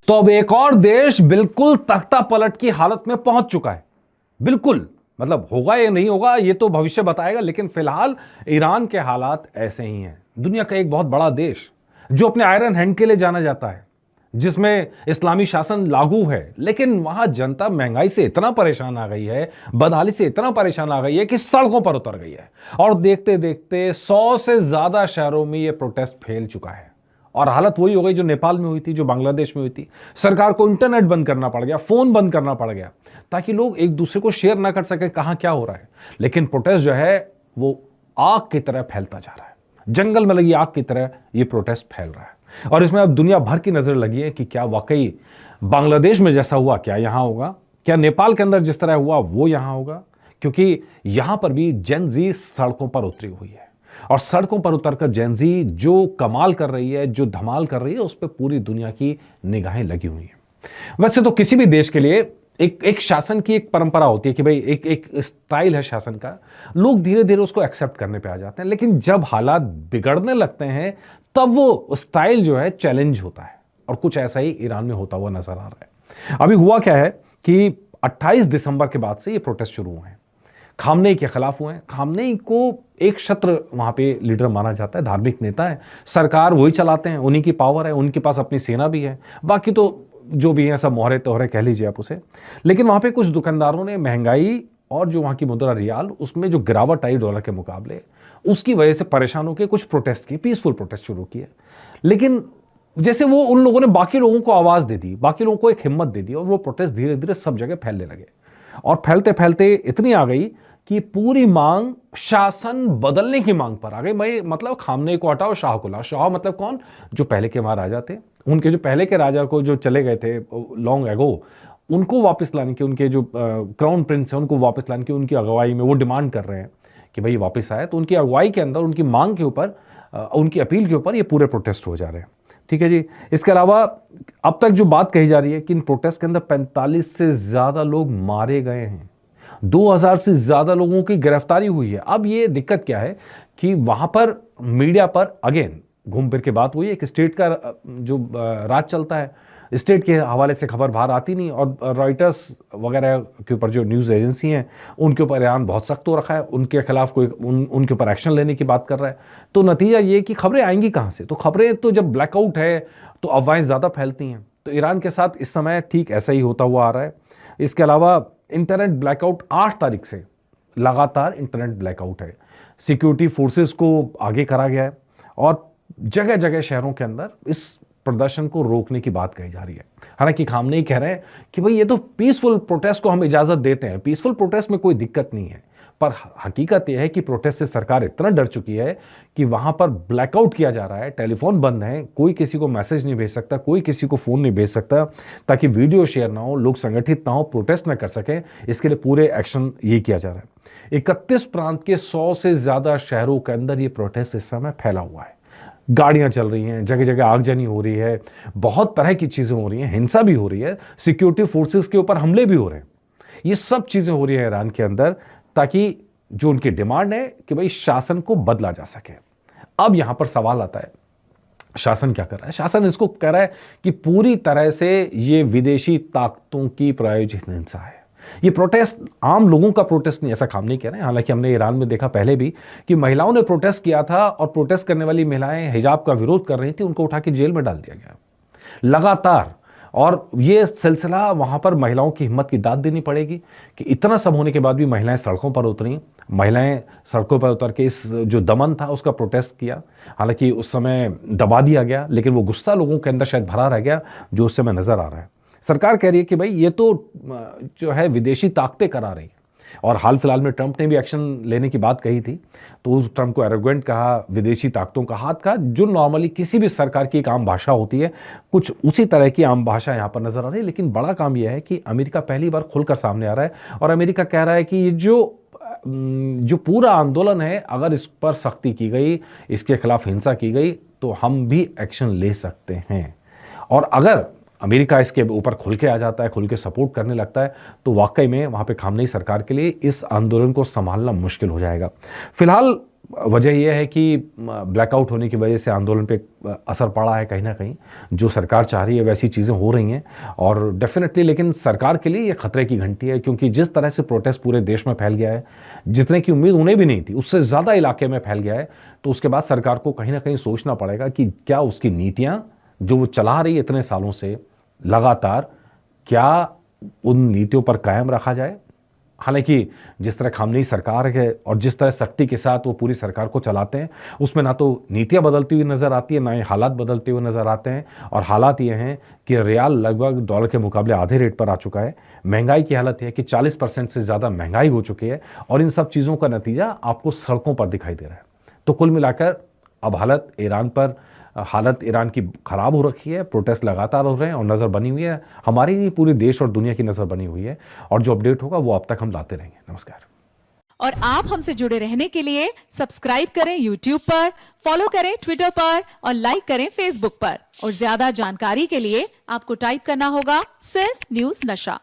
तो अब एक और देश बिल्कुल तख्ता पलट की हालत में पहुंच चुका है। बिल्कुल, मतलब होगा या नहीं होगा ये तो भविष्य बताएगा, लेकिन फिलहाल ईरान के हालात ऐसे ही हैं। दुनिया का एक बहुत बड़ा देश जो अपने आयरन हैंड के लिए जाना जाता है, जिसमें इस्लामी शासन लागू है, लेकिन वहां जनता महंगाई से इतना परेशान आ गई है, बदहाली से इतना परेशान आ गई है कि सड़कों पर उतर गई है। और देखते देखते 100 से ज्यादा शहरों में यह प्रोटेस्ट फैल चुका है। और हालत वही हो गई जो नेपाल में हुई थी, जो बांग्लादेश में हुई थी। सरकार को इंटरनेट बंद करना पड़ गया, फोन बंद करना पड़ गया, ताकि लोग एक दूसरे को शेयर ना कर सके कहां क्या हो रहा है। लेकिन प्रोटेस्ट जो है वो आग की तरह फैलता जा रहा है, जंगल में लगी आग की तरह ये प्रोटेस्ट फैल रहा है। और इसमें अब दुनिया भर की नजर लगी है कि क्या वाकई बांग्लादेश में जैसा हुआ क्या यहां होगा, क्या नेपाल के अंदर जिस तरह हुआ वो यहां होगा। क्योंकि यहां पर भी जेन जी सड़कों पर उतरी हुई है, और सड़कों पर उतरकर जेन जी जो कमाल कर रही है, जो धमाल कर रही है, उस पर पूरी दुनिया की निगाहें लगी हुई हैं। वैसे तो किसी भी देश के लिए एक शासन की एक परंपरा होती है कि भाई एक एक स्टाइल है शासन का, लोग धीरे धीरे उसको एक्सेप्ट करने पे आ जाते हैं। लेकिन जब हालात बिगड़ने लगते हैं तब वो स्टाइल जो है चैलेंज होता है, और कुछ ऐसा ही ईरान में होता हुआ नजर आ रहा है। अभी हुआ क्या है कि 28 दिसंबर के बाद से ये प्रोटेस्ट शुरू हुए हैं, खामनेई के खिलाफ हुए हैं। खामनेई को एक शत्र वहां पे लीडर माना जाता है, धार्मिक नेता है, सरकार वही चलाते हैं, उन्हीं की पावर है, उनके पास अपनी सेना भी है, बाकी तो जो भी है सब मोहरे तोहरे कह लीजिए आप उसे। लेकिन वहां पे कुछ दुकानदारों ने महंगाई और जो वहां की मुद्रा रियाल उसमें जो गिरावट आई डॉलर के मुकाबले, उसकी वजह से परेशान होकर कुछ प्रोटेस्ट किए, पीसफुल प्रोटेस्ट शुरू किए। लेकिन जैसे वो उन लोगों ने बाकी लोगों को आवाज दे दी, बाकी लोगों को एक हिम्मत दे दी, और वो प्रोटेस्ट धीरे धीरे सब जगह फैलने लगे। और फैलते फैलते इतनी आ गई कि पूरी मांग शासन बदलने की मांग पर आ गई। मैं मतलब खामने को हटाओ, शाह को लाओ। शाह मतलब कौन? जो पहले के वहां राजा थे, उनके जो पहले के राजा को जो चले गए थे लॉन्ग एगो, उनको वापस लाने की, उनके जो क्राउन प्रिंस है उनको वापस लाने की उनकी अगुवाई में वो डिमांड कर रहे हैं कि भाई वापस आए। तो उनकी अगुवाई के अंदर, उनकी मांग के ऊपर, उनकी अपील के ऊपर ये पूरे प्रोटेस्ट हो जा रहे हैं। ठीक है जी। इसके अलावा अब तक जो बात कही जा रही है कि इन प्रोटेस्ट के अंदर 45 से ज्यादा लोग मारे गए हैं, 2000 से ज्यादा लोगों की गिरफ्तारी हुई है। अब ये दिक्कत क्या है कि वहां पर मीडिया पर अगेन घूम फिर के बात हुई है कि स्टेट का जो राज चलता है, स्टेट के हवाले से खबर बाहर आती नहीं, और रॉयटर्स वगैरह के ऊपर जो न्यूज़ एजेंसी हैं उनके ऊपर ईरान बहुत सख्त हो रखा है, उनके खिलाफ कोई उनके ऊपर एक्शन लेने की बात कर रहा है। तो नतीजा ये कि खबरें आएंगी कहाँ से? तो खबरें तो जब ब्लैकआउट है तो अफवाहें ज़्यादा फैलती हैं। तो ईरान के साथ इस समय ठीक ऐसा ही होता हुआ आ रहा है। इसके अलावा इंटरनेट ब्लैकआउट 8 तारीख से लगातार इंटरनेट ब्लैकआउट है। सिक्योरिटी फोर्सेस को आगे करा गया है, और जगह जगह शहरों के अंदर इस प्रदर्शन को रोकने की बात कही जा रही है। हालांकि खामनेई कह रहे हैं कि भाई ये तो पीसफुल प्रोटेस्ट को हम इजाजत देते हैं, पीसफुल प्रोटेस्ट में कोई दिक्कत नहीं है। पर हकीकत यह है कि प्रोटेस्ट से सरकार इतना डर चुकी है कि वहां पर ब्लैकआउट किया जा रहा है, टेलीफोन बंद है, कोई किसी को मैसेज नहीं भेज सकता, कोई किसी को फोन नहीं भेज सकता, ताकि वीडियो शेयर ना हो, लोग संगठित ना हो, प्रोटेस्ट ना कर सकें। इसके लिए पूरे एक्शन ये किया जा रहा है। 31 प्रांत के 100 से ज्यादा शहरों के अंदर ये प्रोटेस्ट इस समय फैला हुआ है। गाड़ियां चल रही हैं, जगह जगह आगजनी हो रही है, बहुत तरह की चीजें हो रही हैं, हिंसा भी हो रही है, सिक्योरिटी फोर्सेस के ऊपर हमले भी हो रहे हैं। ये सब चीजें हो रही है ईरान के अंदर, ताकि जो उनकी डिमांड है कि भाई शासन को बदला जा सके। अब यहां पर सवाल आता है, शासन क्या कर रहा है? शासन इसको कह रहा है कि पूरी तरह से ये विदेशी ताकतों की प्रायोजित हिंसा है। ये प्रोटेस्ट आम लोगों का प्रोटेस्ट नहीं, ऐसा खामनेई कह रहे हैं। हालांकि हमने ईरान में देखा पहले भी कि महिलाओं ने प्रोटेस्ट किया था, और प्रोटेस्ट करने वाली महिलाएं हिजाब का विरोध कर रही थी, उनको उठा के जेल में डाल दिया गया लगातार। और ये सिलसिला वहां पर महिलाओं की हिम्मत की दाद देनी पड़ेगी कि इतना सब होने के बाद भी महिलाएं सड़कों पर उतरी, महिलाएं सड़कों पर उतर के इस जो दमन था उसका प्रोटेस्ट किया। हालांकि उस समय दबा दिया गया, लेकिन वो गुस्सा लोगों के अंदर शायद भरा रह गया, जो उस समय नजर आ रहा है। सरकार कह रही है कि भाई ये तो जो है विदेशी ताकतें करा रही हैं। और हाल फिलहाल में ट्रंप ने भी एक्शन लेने की बात कही थी, तो उस ट्रंप को एरोगेंट कहा, विदेशी ताकतों का हाथ कहा, जो नॉर्मली किसी भी सरकार की एक आम भाषा होती है, कुछ उसी तरह की आम भाषा यहां पर नजर आ रही है। लेकिन बड़ा काम यह है कि अमेरिका पहली बार खुलकर सामने आ रहा है, और अमेरिका कह रहा है कि ये जो पूरा आंदोलन है, अगर इस पर सख्ती की गई, इसके खिलाफ हिंसा की गई, तो हम भी एक्शन ले सकते हैं। और अगर अमेरिका इसके ऊपर खुल के आ जाता है, खुल के सपोर्ट करने लगता है, तो वाकई में वहां पे खामनेई सरकार के लिए इस आंदोलन को संभालना मुश्किल हो जाएगा। फिलहाल वजह यह है कि ब्लैकआउट होने की वजह से आंदोलन पे असर पड़ा है कहीं ना कहीं। जो सरकार चाह रही है वैसी चीज़ें हो रही हैं और डेफिनेटली, लेकिन सरकार के लिए ये खतरे की घंटी है, क्योंकि जिस तरह से प्रोटेस्ट पूरे देश में फैल गया है, जितने की उम्मीद उन्हें भी नहीं थी उससे ज़्यादा इलाके में फैल गया है। तो उसके बाद सरकार को कहीं ना कहीं सोचना पड़ेगा कि क्या उसकी नीतियाँ जो वो चला रही है इतने सालों से लगातार, क्या उन नीतियों पर कायम रखा जाए। हालांकि जिस तरह खामनेई सरकार है और जिस तरह सख्ती के साथ वो पूरी सरकार को चलाते हैं, उसमें ना तो नीतियां बदलती हुई नजर आती है, ना ही हालात बदलते हुए नजर आते हैं। और हालात ये हैं कि रियाल लगभग डॉलर के मुकाबले आधे रेट पर आ चुका है। महंगाई की हालत है कि 40% से ज़्यादा महंगाई हो चुकी है और इन सब चीज़ों का नतीजा आपको सड़कों पर दिखाई दे रहा है। तो कुल मिलाकर अब हालत ईरान की खराब हो रखी है। प्रोटेस्ट लगातार हो रहे हैं और नज़र बनी हुई है, हमारी नहीं पूरे देश और दुनिया की नज़र बनी हुई है। और जो अपडेट होगा वो अब तक हम लाते रहेंगे। नमस्कार। और आप हमसे जुड़े रहने के लिए सब्सक्राइब करें YouTube पर, फॉलो करें ट्विटर पर और लाइक करें Facebook पर। और ज्यादा जानकारी के लिए आपको टाइप करना होगा सिर्फ न्यूज नशा।